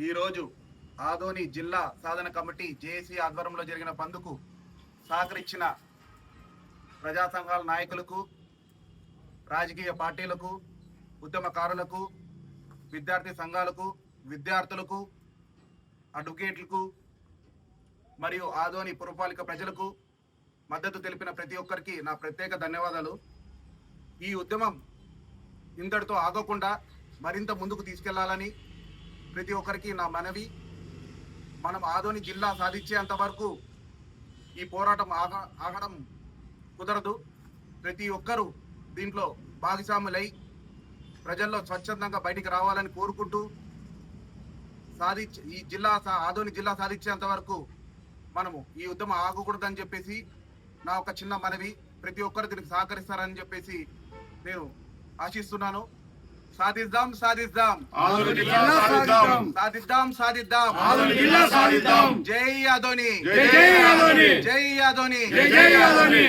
ఈరోజు ఆదోని జిల్లా సాధన committee JAC ఆధ్వర్యంలో జరిగిన బంద్కు సహకరించిన ప్రజా సంఘాల నాయకులకు, రాజకీయ పార్టీలకు, ఉద్యమకారులకు, విద్యార్థి సంఘాలకు, విద్యార్థులకు, అడ్వకేట్లకు మరియు ఆదోని పురపాలిక ప్రజలకు మద్దతు తెలిపిన ప్రతి ఒక్కరికి నా ప్రత్యేక ధన్యవాదాలు. ఈ ఉద్యమం ఇంతటితో ఆగకుండా మరింత ముందుకు తీసుకెళ్లాలని ప్రతి ఒక్కరికి నా మనవి. మనం ఆదోని జిల్లా సాధించేంత వరకు ఈ పోరాటం ఆగడం కుదరదు. ప్రతి ఒక్కరూ దీంట్లో భాగస్వాములై ప్రజల్లో స్వచ్ఛందంగా బయటికి రావాలని కోరుకుంటూ ఈ ఆదోని జిల్లా సాధించేంత వరకు మనము ఈ ఉద్యమం ఆగకూడదని చెప్పేసి నా ఒక చిన్న మనవి. ప్రతి ఒక్కరు దీనికి సహకరిస్తారని చెప్పేసి నేను ఆశిస్తున్నాను. సాధిద్దాం సాధిద్దాం సాధిద్దాం సాధిద్దాం. జై ఆదోని, జై ఆదోని, జై ఆదోని.